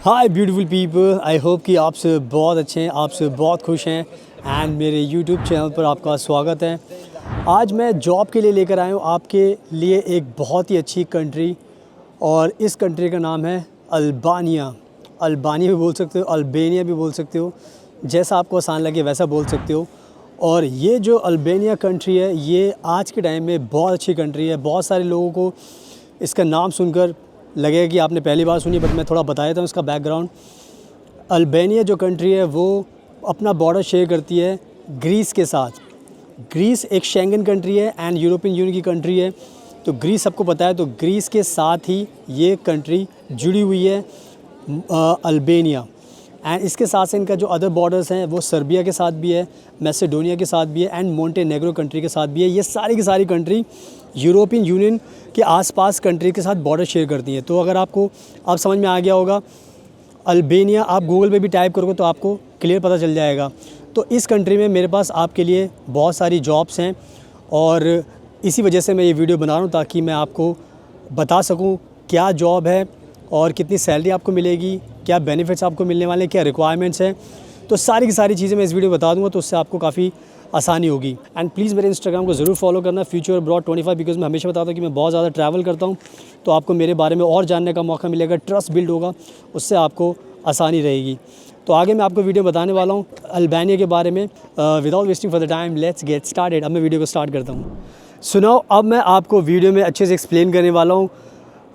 Hi beautiful people, I hope कि आप सब बहुत अच्छे हैं, आप सब बहुत खुश हैं एंड मेरे यूट्यूब चैनल पर आपका स्वागत है। आज मैं जॉब के लिए लेकर आया हूँ आपके लिए एक बहुत ही अच्छी कंट्री, और इस कंट्री का नाम है अल्बानिया। अल्बानिया भी बोल सकते हो, अल्बानिया भी बोल सकते हो, जैसा आपको आसान लगे वैसा बोल सकते हो। और ये जो अल्बानिया कंट्री है, ये आज के टाइम में बहुत अच्छी कंट्री है। बहुत सारे लोगों को इसका नाम सुनकर लगेगा कि आपने पहली बार सुनी, बट मैं थोड़ा बता देता हूँ इसका बैकग्राउंड। अल्बानिया जो कंट्री है वो अपना बॉर्डर शेयर करती है ग्रीस के साथ। ग्रीस एक शेंगन कंट्री है एंड यूरोपियन यूनियन की कंट्री है, तो ग्रीस सबको पता है। तो ग्रीस के साथ ही ये कंट्री जुड़ी हुई है अल्बानिया। एंड इसके साथ से इनका जो अदर बॉर्डर्स हैं वो सर्बिया के साथ भी है, मैसेडोनिया के साथ भी है एंड मोंटेनेग्रो कंट्री के साथ भी है। ये सारी की सारी कंट्री यूरोपियन यूनियन के आसपास कंट्री के साथ बॉर्डर शेयर करती हैं। तो अगर आपको अब समझ में आ गया होगा अल्बानिया, आप गूगल पे भी टाइप करोगे तो आपको क्लियर पता चल जाएगा। तो इस कंट्री में मेरे पास आपके लिए बहुत सारी जॉब्स हैं, और इसी वजह से मैं ये वीडियो बना रहा हूँ ताकि मैं आपको बता सकूँ क्या जॉब है और कितनी सैलरी आपको मिलेगी, क्या बेनिफिट्स आपको मिलने वाले हैं, क्या रिक्वायरमेंट्स हैं। तो सारी की सारी चीज़ें मैं इस वीडियो बता दूंगा, तो उससे आपको काफ़ी आसानी होगी। एंड प्लीज़ मेरे इंस्टाग्राम को ज़रूर फॉलो करना, फ्यूचर अब्रॉड 25, बिकॉज मैं हमेशा बताता हूँ कि मैं बहुत ज़्यादा ट्रैवल करता हूँ, तो आपको मेरे बारे में और जानने का मौका मिलेगा, ट्रस्ट बिल्ड होगा, उससे आपको आसानी रहेगी। तो आगे मैं आपको वीडियो बताने वाला हूँ अल्बानिया के बारे में। Without wasting for the time, let's get started. अब मैं वीडियो को स्टार्ट करता हूँ। सुनाओ, अब मैं आपको वीडियो में अच्छे से एक्सप्लेन करने वाला हूँ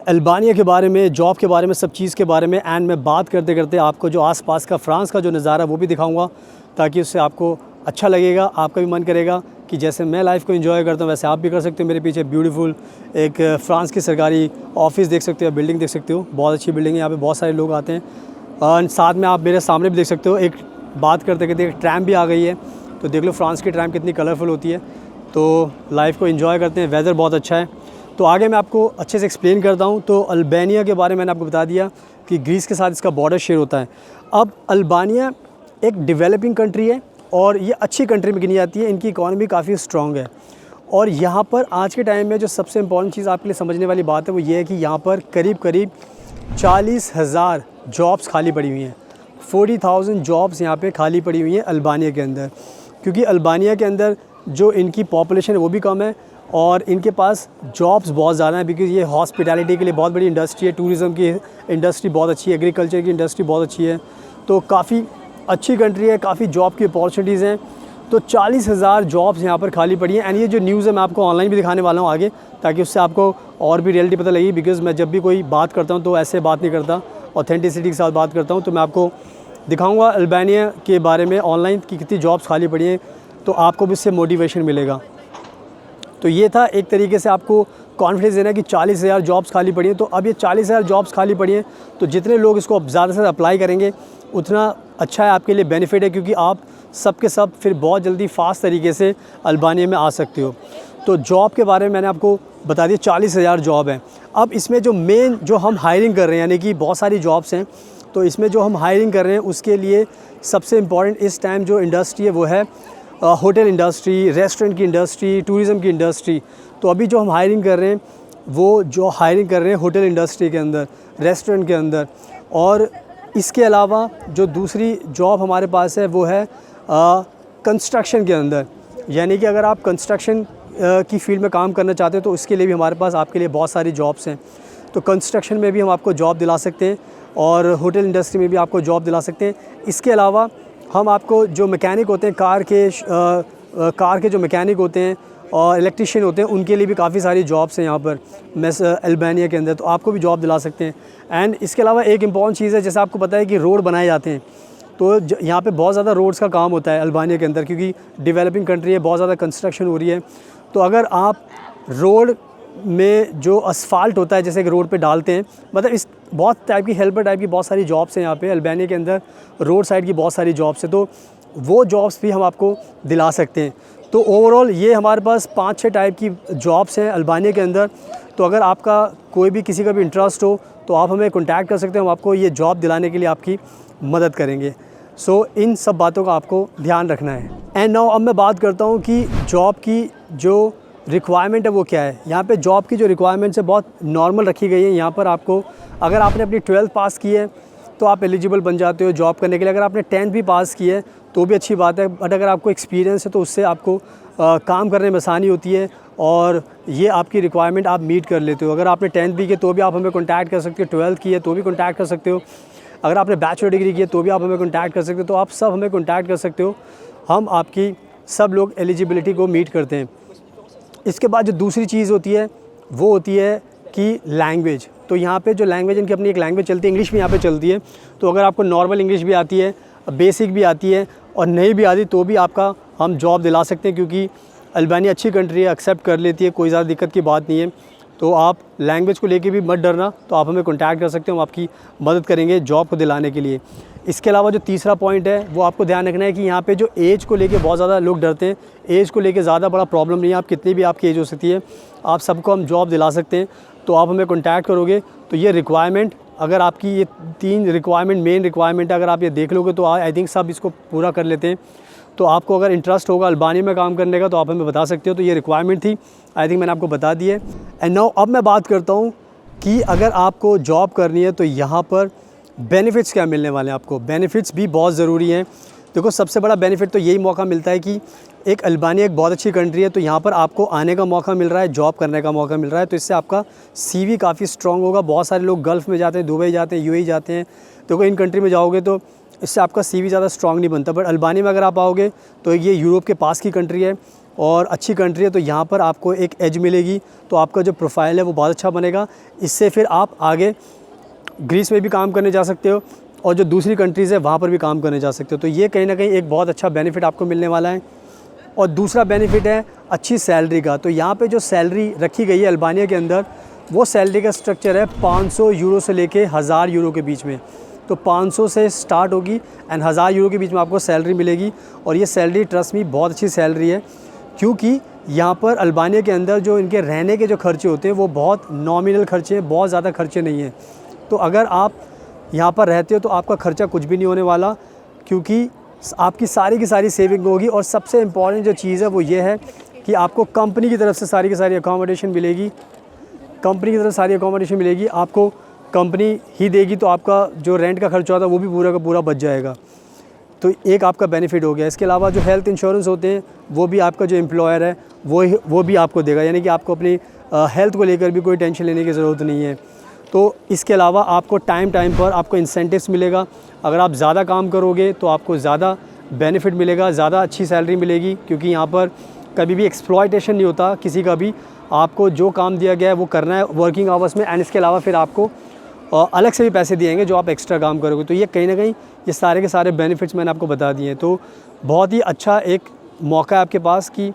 अल्बानिया के बारे में, जॉब के बारे में, सब चीज़ के बारे में। एंड मैं बात करते करते आपको जो आसपास का फ्रांस का जो नज़ारा वो भी दिखाऊंगा, ताकि उससे आपको अच्छा लगेगा, आपका भी मन करेगा कि जैसे मैं लाइफ को एंजॉय करता हूँ वैसे आप भी कर सकते हो। मेरे पीछे ब्यूटीफुल एक फ्रांस की सरकारी ऑफिस देख सकते हो, बिल्डिंग देख सकते हो, बहुत अच्छी बिल्डिंग है, यहाँ पे बहुत सारे लोग आते हैं। और साथ में आप मेरे सामने भी देख सकते हो, एक बात करते करते एक ट्रैम भी आ गई है, तो देख लो फ्रांस की ट्रैम कितनी कलरफुल होती है। तो लाइफ को एंजॉय करते हैं, वेदर बहुत अच्छा है। तो आगे मैं आपको अच्छे से एक्सप्लेन करता हूँ। तो अल्बानिया के बारे में मैंने आपको बता दिया कि ग्रीस के साथ इसका बॉर्डर शेयर होता है। अब अल्बानिया एक डेवलपिंग कंट्री है और ये अच्छी कंट्री में गिनी जाती है, इनकी इकॉनमी काफ़ी स्ट्रॉन्ग है। और यहाँ पर आज के टाइम में जो सबसे इम्पॉर्टेंट चीज़ आपके लिए समझने वाली बात है वो ये है कि यहाँ पर करीब करीब 40,000 जॉब्स खाली पड़ी हुई हैं। 40,000 जॉब्स यहाँ पे खाली पड़ी हुई हैं अल्बानिया के अंदर, क्योंकि अल्बानिया के अंदर जो इनकी पॉपुलेशन है वो भी कम है और इनके पास जॉब्स बहुत ज़्यादा हैं, बिकॉज़ ये हॉस्पिटैलिटी के लिए बहुत बड़ी इंडस्ट्री है, टूरिज़्म की इंडस्ट्री बहुत अच्छी है, एग्रीकल्चर की इंडस्ट्री बहुत अच्छी है। तो काफ़ी अच्छी कंट्री है, काफ़ी जॉब की अपॉर्चुनिटीज़ हैं। तो 40,000 जॉब्स यहाँ पर खाली पड़ी हैं। एंड ये जो न्यूज़ है मैं आपको ऑनलाइन भी दिखाने वाला हूँ आगे, ताकि उससे आपको और भी रियलिटी पता लगेगी। बिकॉज़ मैं जब भी कोई बात करता हूँ तो ऐसे बात नहीं करता, ऑथेंटिसिटी के साथ बात करता हूँ। तो मैं आपको दिखाऊँगा अल्बानिया के बारे में ऑनलाइन की कितनी जॉब्स खाली पड़ी हैं, तो आपको भी इससे मोटिवेशन मिलेगा। तो ये था एक तरीके से आपको कॉन्फिडेंस देना कि 40,000 जॉब्स खाली पड़ी हैं। तो अब ये 40,000 जॉब्स खाली पड़ी हैं, तो जितने लोग इसको ज़्यादा से ज़्यादा अप्लाई करेंगे उतना अच्छा है, आपके लिए बेनिफिट है, क्योंकि आप सब के सब फिर बहुत जल्दी फास्ट तरीके से अल्बानिया में आ सकते हो। तो जॉब के बारे में मैंने आपको बता दिया, 40,000 जॉब हैं। अब इसमें जो मेन जो हम हायरिंग कर रहे हैं, यानी कि बहुत सारी जॉब्स हैं, तो इसमें जो हम हायरिंग कर रहे हैं उसके लिए सबसे इम्पॉर्टेंट इस टाइम जो इंडस्ट्री है वो है होटल इंडस्ट्री, रेस्टोरेंट की इंडस्ट्री, टूरिज़म की इंडस्ट्री। तो अभी जो हम हायरिंग कर रहे हैं वो जो हायरिंग कर रहे हैं होटल इंडस्ट्री के अंदर, रेस्टोरेंट के अंदर। और इसके अलावा जो दूसरी जॉब हमारे पास है वो है कंस्ट्रक्शन के अंदर, यानी कि अगर आप कंस्ट्रक्शन की फील्ड में काम करना चाहते हो तो उसके लिए भी हमारे पास आपके लिए बहुत सारी जॉब्स हैं। तो कंस्ट्रक्शन में भी हम आपको जॉब दिला सकते हैं और होटल इंडस्ट्री में भी आपको जॉब दिला सकते हैं। इसके अलावा हम आपको जो मैकेनिक होते हैं, कार के जो मैकेनिक होते हैं और इलेक्ट्रीशियन होते हैं, उनके लिए भी काफ़ी सारी जॉब्स हैं यहाँ पर अल्बानिया के अंदर, तो आपको भी जॉब दिला सकते हैं। एंड इसके अलावा एक इम्पॉर्टेंट चीज़ है, जैसे आपको पता है कि रोड बनाए जाते हैं, तो यहाँ पे बहुत ज़्यादा रोड्स का काम होता है अल्बानिया के अंदर, क्योंकि डेवलपिंग कंट्री है, बहुत ज़्यादा कंस्ट्रक्शन हो रही है। तो अगर आप रोड में जो असफाल्ट होता है जैसे कि रोड पे डालते हैं, मतलब इस बहुत टाइप की हेल्पर टाइप की बहुत सारी जॉब्स हैं यहाँ पे अल्बानिया के अंदर, रोड साइड की बहुत सारी जॉब्स हैं, तो वो जॉब्स भी हम आपको दिला सकते हैं। तो ओवरऑल ये हमारे पास 5-6 टाइप की जॉब्स हैं अल्बानिया के अंदर। तो अगर आपका कोई भी किसी का भी इंटरेस्ट हो तो आप हमें कॉन्टैक्ट कर सकते हैं, हम आपको ये जॉब दिलाने के लिए आपकी मदद करेंगे। सो इन सब बातों का आपको ध्यान रखना है। एंड नाउ अब मैं बात करता हूँ कि जॉब की जो रिक्वायरमेंट है वो क्या है। यहाँ पे जॉब की जो रिक्वायरमेंट्स है बहुत नॉर्मल रखी गई है। यहाँ पर आपको अगर आपने अपनी 12th पास की है तो आप एलिजिबल बन जाते हो जॉब करने के लिए। अगर आपने 10th भी पास की है तो भी अच्छी बात है, बट अगर आपको एक्सपीरियंस है तो उससे आपको काम करने में आसानी होती है और ये आपकी रिक्वायरमेंट आप मीट कर लेते हो। अगर आपने 10th भी की तो भी आप हमें कॉन्टैक्ट कर सकते हो, 12th की है तो भी कॉन्टैक्ट कर सकते हो, अगर आपने बैचलर डिग्री की है तो भी आप हमें कॉन्टैक्ट कर सकते हो। तो आप सब हमें कॉन्टैक्ट कर सकते हो, हम आपकी सब लोग एलिजिबिलिटी को मीट करते हैं। इसके बाद जो दूसरी चीज़ होती है वो होती है कि लैंग्वेज। तो यहाँ पे जो लैंग्वेज, इनकी अपनी एक लैंग्वेज चलती है, इंग्लिश भी यहाँ पे चलती है। तो अगर आपको नॉर्मल इंग्लिश भी आती है, बेसिक भी आती है और नहीं भी आती तो भी आपका हम जॉब दिला सकते हैं, क्योंकि अल्बानिया अच्छी कंट्री है, एक्सेप्ट कर लेती है, कोई ज़्यादा दिक्कत की बात नहीं है। तो आप लैंग्वेज को लेके भी मत डरना, तो आप हमें कॉन्टैक्ट कर सकते हो, हम आपकी मदद करेंगे जॉब को दिलाने के लिए। इसके अलावा जो तीसरा पॉइंट है वो आपको ध्यान रखना है कि यहाँ पे जो एज को लेके बहुत ज़्यादा लोग डरते हैं। एज को लेके ज़्यादा बड़ा प्रॉब्लम नहीं है, आप कितनी भी आपकी एज हो सकती है, आप सबको हम जॉब दिला सकते हैं। तो आप हमें कॉन्टैक्ट करोगे तो ये रिक्वायरमेंट, अगर आपकी ये 3 रिक्वायरमेंट मेन रिक्वायरमेंट है, अगर आप ये देख लोगे तो आई थिंक सब इसको पूरा कर लेते हैं। तो आपको अगर इंटरेस्ट होगा अल्बानिया में काम करने का तो आप हमें बता सकते हो। तो ये रिक्वायरमेंट थी, आई थिंक मैंने आपको बता दी है। एंड नाउ अब मैं बात करता हूँ कि अगर आपको जॉब करनी है तो यहाँ पर बेनिफिट्स क्या मिलने वाले हैं आपको। बेनिफिट्स भी बहुत ज़रूरी हैं। देखो, सबसे बड़ा बेनिफिट तो यही मौका मिलता है कि एक अल्बानिया एक बहुत अच्छी कंट्री है, तो यहाँ पर आपको आने का मौका मिल रहा है, जॉब करने का मौका मिल रहा है, तो इससे आपका CV काफ़ी स्ट्रॉन्ग होगा। बहुत सारे लोग गल्फ़ में जाते हैं, दुबई जाते हैं, UAE जाते हैं, तो इन कंट्री में जाओगे तो इससे आपका CV ज़्यादा स्ट्रॉन्ग नहीं बनता। बट अल्बानिया में अगर आप आओगे तो ये यूरोप के पास की कंट्री है और अच्छी कंट्री है, तो यहाँ पर आपको एक एज मिलेगी, तो आपका जो प्रोफाइल है वो बहुत अच्छा बनेगा। इससे फिर आप आगे ग्रीस में भी काम करने जा सकते हो और जो दूसरी कंट्रीज़ है वहाँ पर भी काम करने जा सकते हो। तो ये कहीं ना कहीं एक बहुत अच्छा बेनिफिट आपको मिलने वाला है। और दूसरा बेनिफिट है अच्छी सैलरी का। तो यहाँ पे जो सैलरी रखी गई है अल्बानिया के अंदर, वो सैलरी का स्ट्रक्चर है 500 यूरो से लेके 1000 यूरो के बीच में। तो 500 से स्टार्ट होगी एंड 1000 यूरो के बीच में आपको सैलरी मिलेगी। और ये सैलरी ट्रस्ट मी बहुत अच्छी सैलरी है, क्योंकि यहाँ पर अल्बानिया के अंदर जो इनके रहने के जो खर्चे होते हैं वो बहुत नॉमिनल खर्चे हैं, बहुत ज़्यादा खर्चे नहीं हैं। तो अगर आप यहाँ पर रहते हो तो आपका ख़र्चा कुछ भी नहीं होने वाला, क्योंकि आपकी सारी की सारी सेविंग होगी। और सबसे इम्पॉर्टेंट जो चीज़ है वो ये है कि आपको कंपनी की तरफ से सारी की सारी अकोमोडेशन मिलेगी। कंपनी की तरफ सारी अकोमोडेशन मिलेगी, आपको कंपनी ही देगी, तो आपका जो रेंट का खर्चा होता है वो भी पूरा का पूरा बच जाएगा। तो एक आपका बेनिफिट हो गया। इसके अलावा जो हेल्थ इंश्योरेंस होते हैं वो भी आपका जो एम्प्लॉयर है वो भी आपको देगा, यानी कि आपको अपनी हेल्थ को लेकर भी कोई टेंशन लेने की ज़रूरत नहीं है। तो इसके अलावा आपको टाइम पर आपको इंसेंटिव्स मिलेगा। अगर आप ज़्यादा काम करोगे तो आपको ज़्यादा बेनिफिट मिलेगा, ज़्यादा अच्छी सैलरी मिलेगी, क्योंकि यहाँ पर कभी भी एक्सप्लॉयटेशन नहीं होता किसी का भी। आपको जो काम दिया गया है वो करना है वर्किंग आवर्स में, एंड इसके अलावा फिर आपको अलग से भी पैसे दिएंगे जो आप एक्स्ट्रा काम करोगे। तो ये कहीं ना कहीं ये सारे के सारे बेनिफिट्स मैंने आपको बता दिए हैं। तो बहुत ही अच्छा एक मौका है आपके पास कि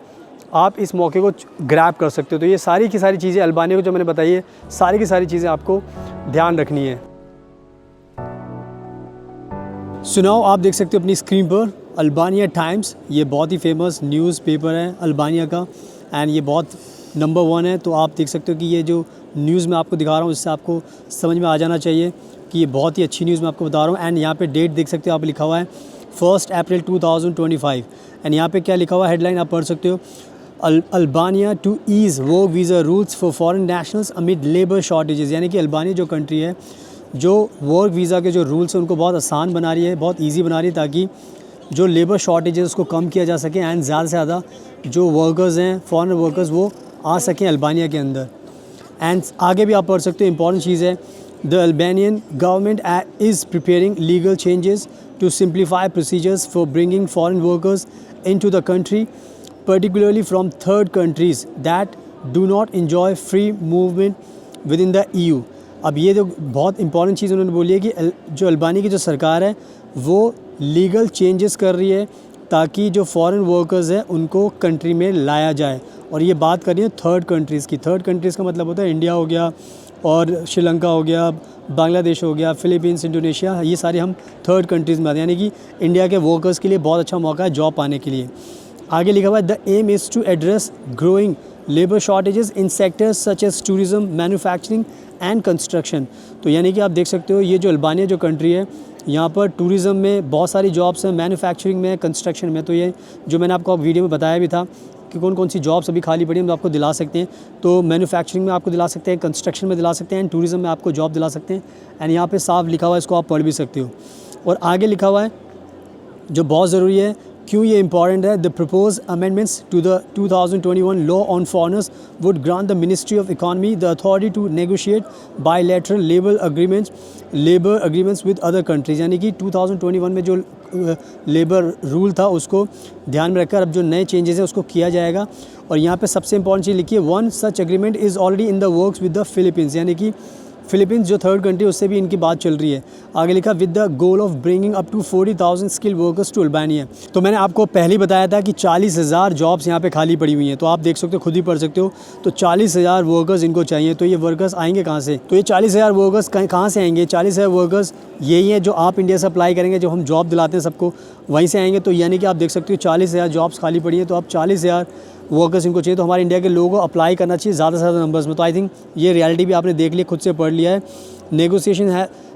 आप इस मौके को ग्रैब कर सकते हो। तो ये सारी की सारी चीज़ें अल्बानिया को जो मैंने बताई है, सारी की सारी चीज़ें आपको ध्यान रखनी है। सुनाओ, आप देख सकते हो अपनी स्क्रीन पर अल्बानिया टाइम्स, ये बहुत ही फेमस न्यूज़पेपर है अल्बानिया का, एंड ये बहुत नंबर 1 है। तो आप देख सकते हो कि ये जो न्यूज़ मैं आपको दिखा रहा हूँ इससे आपको समझ में आ जाना चाहिए कि ये बहुत ही अच्छी न्यूज़ मैं आपको बता रहा हूँ। एंड यहाँ पे डेट देख सकते हो आप, लिखा हुआ है 1 अप्रैल 2025। एंड यहाँ पे क्या लिखा हुआ है, हेडलाइन आप पढ़ सकते हो, Albania to ease work visa rules for foreign nationals amid labour shortages. यानी कि अल्बानिया जो कंट्री है, जो वर्क वीज़ा के जो रूल्स हैं उनको बहुत आसान बना रही है, बहुत ईजी बना रही है, ताकि जो लेबर शॉर्टेज है उसको कम किया जा सके एंड ज़्यादा से ज़्यादा जो वर्कर्स हैं, फॉरेन वर्कर्स, वो आ सकें अल्बानिया के अंदर। एंड आगे भी आप पढ़ सकते हो, इंपॉर्टेंट चीज़ है, the Albanian government is preparing legal changes to simplify procedures for bringing foreign workers into the country, particularly from third countries that do not enjoy free movement within the EU। अब ये जो बहुत important चीज़ उन्होंने बोली है कि जो Albania की जो सरकार है वो लीगल चेंजेस कर रही है ताकि जो फॉरेन वर्कर्स हैं उनको कंट्री में लाया जाए। और ये बात करिए थर्ड कंट्रीज़ की। थर्ड कंट्रीज़ का मतलब होता है इंडिया हो गया और श्रीलंका हो गया, बांग्लादेश हो गया, फ़िलीपींस, इंडोनेशिया, ये सारे हम थर्ड कंट्रीज़ में आते हैं। यानी कि इंडिया के वर्कर्स के लिए बहुत अच्छा मौका है जॉब पाने के लिए। आगे लिखा हुआ है the aim is to address growing labour shortages in sectors such as tourism, manufacturing and construction. तो यानी कि आप देख सकते हो ये जो अल्बानिया जो कंट्री है, यहाँ पर टूरिज़्म में बहुत सारी जॉब्स हैं, मैन्युफैक्चरिंग में, कंस्ट्रक्शन में। तो ये जो मैंने आपको वीडियो में बताया भी था कि कौन कौन सी जॉब्स अभी खाली पड़ी हैं, हम आपको दिला सकते हैं। तो मैन्युफैक्चरिंग में आपको दिला सकते हैं, कंस्ट्रक्शन में दिला सकते हैं, एंड टूरिज़्म में आपको जॉब दिला सकते हैं। एंड यहाँ पे साफ लिखा हुआ है, इसको आप पढ़ भी सकते हो। और आगे लिखा हुआ है जो बहुत ज़रूरी है, क्यों ये इंपॉर्टेंट है, the propose amendments to the 2021 law on foreigners would grant the ministry of economy the authority to negotiate bilateral labour agreements with other countries. यानी कि 2021 में जो लेबर रूल था उसको ध्यान में रखकर अब जो नए चेंजेस हैं उसको किया जाएगा। और यहाँ पे सबसे इंपॉर्टेंट चीज़ लिखी है, one such agreement is already in the works with the Philippines. यानी कि फ़िलीपींस जो थर्ड कंट्री उससे भी इनकी बात चल रही है। आगे लिखा with the goal of bringing up to 40,000 skill workers to Albania. तो मैंने आपको पहले ही बताया था कि 40,000 जॉब्स यहाँ पे खाली पड़ी हुई हैं। तो आप देख सकते हो, खुद ही पढ़ सकते हो। तो 40,000 वर्कर्स इनको चाहिए। तो ये वर्कर्स आएंगे कहाँ से? तो ये 40,000 वर्कर्स कहाँ से आएंगे? 40,000 वर्कर्स यही हैं जो आप इंडिया से अप्लाई करेंगे, जो हम जॉब दिलाते हैं सबको, वहीं से आएंगे। तो यानी कि आप देख सकते हो 40,000 जॉब्स खाली पड़ी हैं। तो अब 40,000 वर्कर्स इनको चाहिए। तो हमारे इंडिया के लोगों को अप्लाई करना चाहिए ज़्यादा से ज़्यादा नंबर्स में। तो आई थिंक ये रियलिटी भी आपने देख लिया, खुद से पढ़ लिया है। Negotiation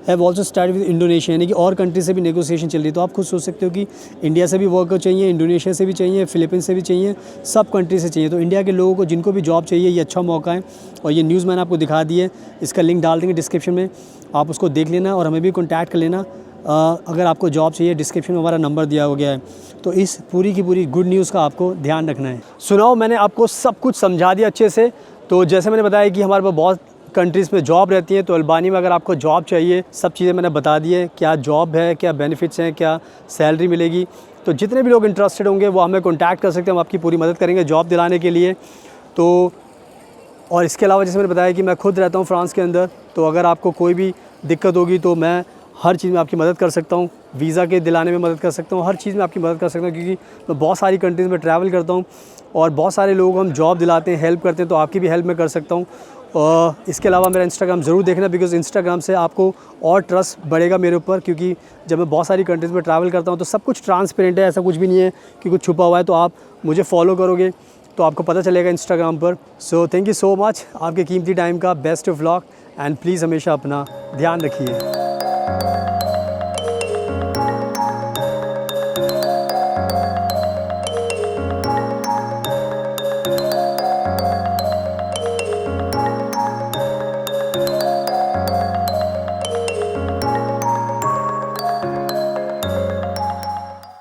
have also start with Indonesia, यानी कि और कंट्री से भी नेगोशिएशन चल रही है। तो आप खुद सोच सकते हो कि इंडिया से भी वर्कर चाहिए, इंडोनेशिया से भी चाहिए, फ़िलीपींस से भी चाहिए, सब कंट्री से चाहिए। तो इंडिया के लोगों को जिनको भी जॉब चाहिए ये अच्छा मौका है। और ये न्यूज़ मैंने आपको दिखा दी है, इसका लिंक डाल देंगे डिस्क्रिप्शन में, आप उसको देख लेना और हमें भी कॉन्टैक्ट कर लेना अगर आपको जॉब चाहिए। डिस्क्रिप्शन में हमारा नंबर दिया हो गया है। तो इस पूरी की पूरी गुड न्यूज़ का आपको ध्यान रखना है। सुनाओ, मैंने आपको सब कुछ समझा दिया अच्छे से। तो जैसे मैंने बताया कि हमारे पास बहुत कंट्रीज़ में जॉब रहती है। तो अल्बानिया में अगर आपको जॉब चाहिए, सब चीज़ें मैंने बता दी है, क्या जॉब है, क्या बेनिफिट्स हैं, क्या सैलरी मिलेगी। तो जितने भी लोग इंटरेस्टेड होंगे वो हमें कॉन्टैक्ट कर सकते हैं, हम आपकी पूरी मदद करेंगे जॉब दिलाने के लिए। तो और इसके अलावा जैसे मैंने बताया कि मैं खुद रहता हूँ फ्रांस के अंदर। तो अगर आपको कोई भी दिक्कत होगी तो मैं हर चीज़ में आपकी मदद कर सकता हूँ। वीज़ा के दिलाने में मदद कर सकता हूँ, हर चीज़ में आपकी मदद कर सकता हूँ, क्योंकि मैं बहुत सारी कंट्रीज़ में ट्रैवल करता हूँ और बहुत सारे लोग हम जॉब दिलाते हैं, हेल्प करते हैं। तो आपकी भी हेल्प मैं कर सकता हूँ। और इसके अलावा मेरा इंस्टाग्राम ज़रूर देखना, बिकॉज़ इंस्टाग्राम से आपको और ट्रस्ट बढ़ेगा मेरे ऊपर, क्योंकि जब मैं बहुत सारी कंट्रीज़ में ट्रैवल करता हूँ तो सब कुछ ट्रांसपेरेंट है, ऐसा कुछ भी नहीं है कि कुछ छुपा हुआ है। तो आप मुझे फॉलो करोगे तो आपको पता चलेगा इंस्टाग्राम पर। So thank you so much आपके कीमती टाइम का। Best of luck and please हमेशा अपना ध्यान रखिए।